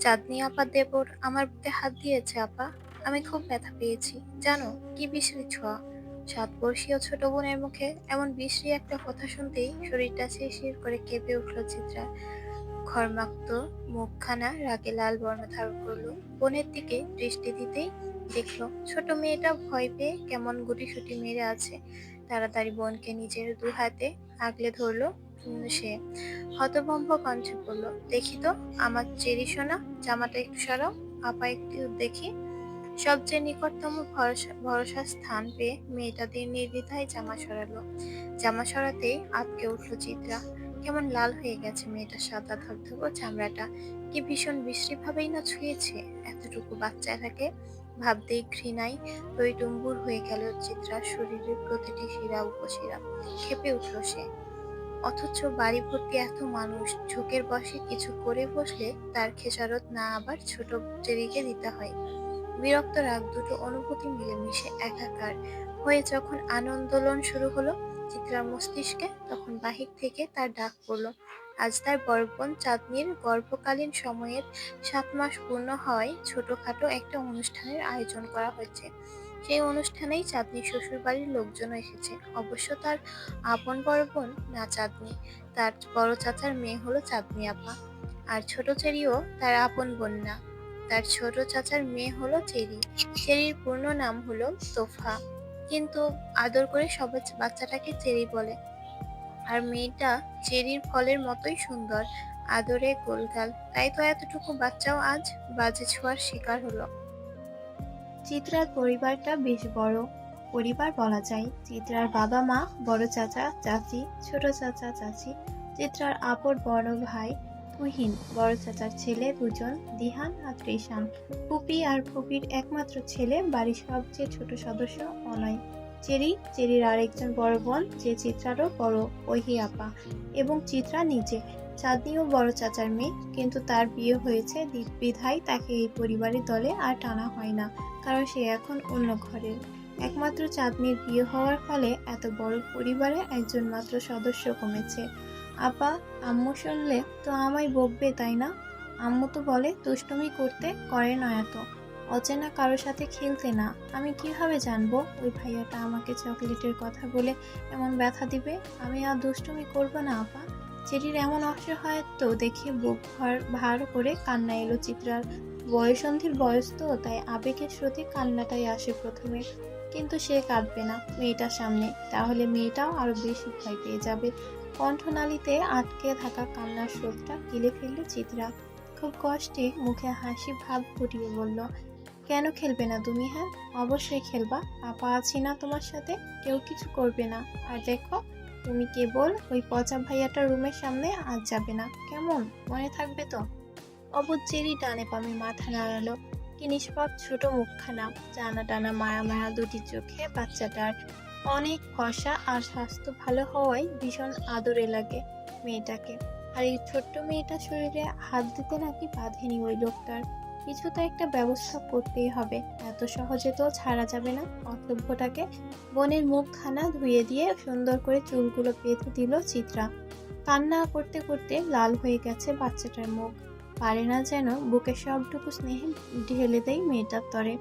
চাঁদনি আপা দেবর আমার বুকে হাত দিয়েছে আপা। আমি খুব ব্যথা পেয়েছি। জানো কি বিশ্রী ছোঁয়া। 7 বর্ষীয় ছোট বোনের মুখে এমন বিশ্রী একটা কথা শুনতেই শরীরটা শিরশির করে কেঁপে উঠল চিত্রার। ঘর্মাক্ত মুখখানা রাগে লাল বর্ণ ধারণ করলো। বোনের দিকে দৃষ্টি দিতেই দেখলো ছোট মেয়েটা ভয় পেয়ে কেমন গুটিসুটি মেরে আছে। তাড়াতাড়ি বোনকে নিজের 2 হাতে আগলে ধরলো। সে হতভম্ব কণ্ঠে বলল, দেখি তো আমার চেরি সোনা, জামাটা একটু সরাও। আপা একটু দেখি। সবচেয়ে নিকটতম ভরসার স্থান পেয়ে মেয়েটা দিয়ে নির্দ্বিধায় জামা সরালো। জামা সরাতেই আঁতকে উঠল চিত্রা। কেমন লাল হয়ে গেছে মেয়েটার সাদা ধবধবে চামড়াটা। কি ভীষণ বিশ্রী ভাবেই না ছুঁয়েছে। এতটুকু বাচ্চাটাকে ভাবতেই ঘৃণায় টইটুম্বুর হয়ে গেল চিত্রার শরীরের প্রতিটি শিরা উপশিরা। ক্ষেপে উঠল সে। অথচ বাড়ি ভর্তি এত মানুষ, ঝোঁকের বশে কিছু করে বসলে তার খেসারত না আবার ছোট চেরিকে দিতে হয়। বিরক্ত রাগ দুটো অনুভূতি মিলেমিশে একাকার হয়ে যখন আন্দোলন শুরু হলো চিত্রার মস্তিষ্কে, তখন বাহির থেকে তার ডাক পড়ল। আজ তার বড় বোন চাঁদনির গর্ভকালীন সময়ের 7 মাস পূর্ণ হওয়ায় ছোটখাটো একটা অনুষ্ঠানের আয়োজন করা হয়েছে। সেই অনুষ্ঠানেই চাঁদনির শ্বশুরবাড়ির লোকজনও এসেছে। অবশ্য তার আপন বড় বোন না চাঁদনি, তার বড় চাচার মেয়ে হলো চাঁদনি আপা। আর ছোট চেরিও তার আপন বোন না, তার ছোট চাচার মেয়ে হলো চেরি। চেরির পূর্ণ নাম হলো তোফা, কিন্তু আদর করে সবাই বাচ্চাটাকে চেরি বলে। আর মেয়েটা চেরির ফলের মতোই সুন্দর, আদরে গোলগাল। তাই তো এতটুকু বাচ্চাও আজ বাজে ছোঁয়ার শিকার হলো। চিত্রার পরিবারটা বেশ বড় পরিবার বলা যায়। চিত্রার বাবা মা, বড় চাচা চাচি, ছোট চাচা চাচি, চিত্রার আপর বড় ভাই তুহিন, বড় চাচার ছেলে দুজন, দিহান আর ত্রিশান, ফুপি আর ফুপির একমাত্র ছেলে, বাড়ির সবচেয়ে ছোট সদস্য অনয়, চেরির আরেকজন বড় বোন যে চিত্রারও বড়, ওহি আপা, এবং চিত্রা নিজে। চাঁদনিও বড় চাচার মেয়ে, কিন্তু তার বিয়ে হয়েছে বিধায় তাকে এই পরিবারের দলে আর টানা হয় না, কারণ সে এখন অন্য ঘরের। একমাত্র চাঁদনির বিয়ে হওয়ার ফলে এত বড় পরিবারে একজন মাত্র সদস্য কমেছে। আপা, আম্মু শুনলে তো আমায় বকবে তাই না? আম্মু তো বলে দুষ্টুমি করতে, করে না এত, অচেনা কারোর সাথে খেলতে না। আমি কিভাবে জানবো ওই ভাইয়াটা আমাকে চকলেটের কথা বলে এমন ব্যথা দিবে? আমি আর দুষ্টুমি করবো না আপা। চেরির এমন অসহায়ত্ব দেখে বুক ভার করে কান্না এলো চিত্রার। বয়সন্ধির বয়স তো, তাই আবেগের স্রোতে কান্নাটাই আসে প্রথমে। কিন্তু সে কাঁদবে না মেয়েটার সামনে, তাহলে মেয়েটাও আরো বেশি ভয় পেয়ে যাবে। কণ্ঠনালীতে আটকে থাকা কান্নার স্রোতটা গিলে ফেলল চিত্রা। খুব কষ্টে মুখে হাসি ভাব ফুটিয়ে বলল, কেন খেলবে না তুমি? হ্যাঁ, অবশ্যই খেলবা। আপা আছি না তোমার সাথে, কেউ কিছু করবে না। আর দেখো, তুমি কেবল ওই পচা ভাইয়াটার রুমের সামনে আজ যাবে না, কেমন? মনে থাকবে তো? অবুঝ চেরি ডানে বামে মাথা নাড়ালো। কি নিষ্পাপ ছোট মুখখানা, টানা টানা মায়া মায়া দুটি চোখে বাচ্চাটার। অনেক ফর্সা আর স্বাস্থ্য ভালো হওয়ায় ভীষণ আদরে লাগে মেয়েটাকে। আর এই ছোট্ট মেয়েটার শরীরে হাত দিতে নাকি বাঁধেনি ওই লোকটার। কিছু তো একটা ব্যবস্থা করতেই হবে, এত সহজে তো ছাড়া যাবে না অসভ্যটাকে। বোনের মুখখানা ধুয়ে দিয়ে সুন্দর করে চুলগুলো বেঁধে দিল চিত্রা। কান্না করতে করতে লাল হয়ে গেছে বাচ্চাটার মুখ। পারে না যেন বুকের সবটুকু স্নেহ ঢেলে দেয় মেয়েটার তরে।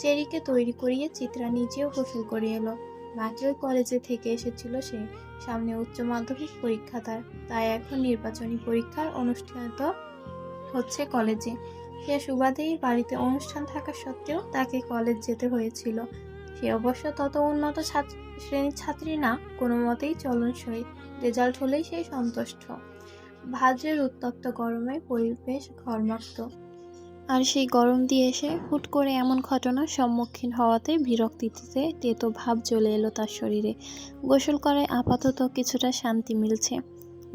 চেরিকে তৈরি করিয়ে চিত্রা নিজেও গোসল করে এলো। নাকি ওই কলেজে থেকে এসেছিল সে। সামনে উচ্চ মাধ্যমিক পরীক্ষা তার, তাই এখন নির্বাচনী পরীক্ষার অনুষ্ঠিত হচ্ছে কলেজে। সে সুবাদেই বাড়িতে অনুষ্ঠান থাকা সত্ত্বেও তাকে কলেজ যেতে হয়েছিল। সে অবশ্য তত উন্নত শ্রেণীর ছাত্রী না, কোনো মতেই চলনসই। রেজাল্ট হলেই সে সন্তুষ্ট। ভাদ্রের উত্তপ্ত গরমে পরিবেশ ঘর্মাক্ত, আর সেই গরম দিয়ে এসে হুট করে এমন ঘটনার সম্মুখীন হওয়াতে বিরক্তিতে তেতো ভাব চলে এলো তার শরীরে। গোসল করে আপাতত কিছুটা শান্তি মিলছে।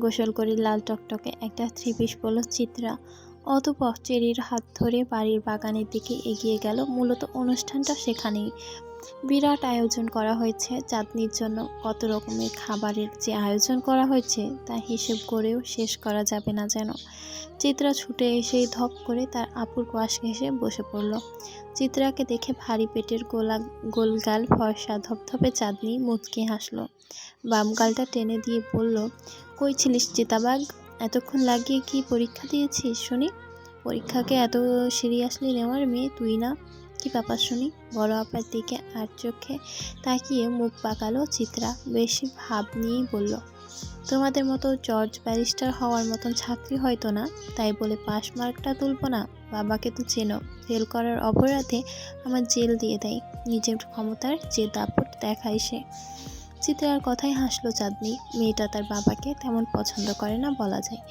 গোসল করে লাল টকটকে একটা থ্রি-পিস পরল চিত্রা। অতঃপর চেরির হাত ধরে বাড়ির বাগানের দিকে এগিয়ে গেল। মূলত অনুষ্ঠানটা সেখানেই। বিরাট আয়োজন করা হয়েছে চাঁদনির জন্য। কত রকমের খাবারের যে আয়োজন করা হয়েছে তা হিসেব করেও শেষ করা যাবে না যেন। চিত্রা ছুটে এসেই ধপ করে তার আপুর পাশ ঘেঁষে বসে পড়ল। চিত্রাকে দেখে ভারী পেটের গোলগাল ফর্সা ধপধপে চাঁদনি মুচকি হাসল। বাম গালটা টেনে দিয়ে বলল, কই ছিলিস চিতাবাঘ? এতক্ষণ লাগিয়ে কি পরীক্ষা দিয়েছিস শুনি? পরীক্ষাকে এত সিরিয়াসলি নেওয়ার মেয়ে তুই না? কি ব্যাপার শুনি? বড় আপার দিকে আর চোখে তাকিয়ে মুখ পাকালো চিত্রা। বেশি ভাব নিয়েই বলল, তোমাদের মতো জর্জ ব্যারিস্টার হওয়ার মতন ছাত্রী হয়তো না, তাই বলে পাশ মার্কটা তুলব না? বাবাকে তো চেনো, ফেল করার অপরাধে আমার জেল দিয়ে দেয়। নিজের ক্ষমতার যে দাপট দেখায় সে। চিত্রার কথায় হাসলো চাঁদনি। মেয়েটা তার বাবাকে তেমন পছন্দ করে না বলা যায়।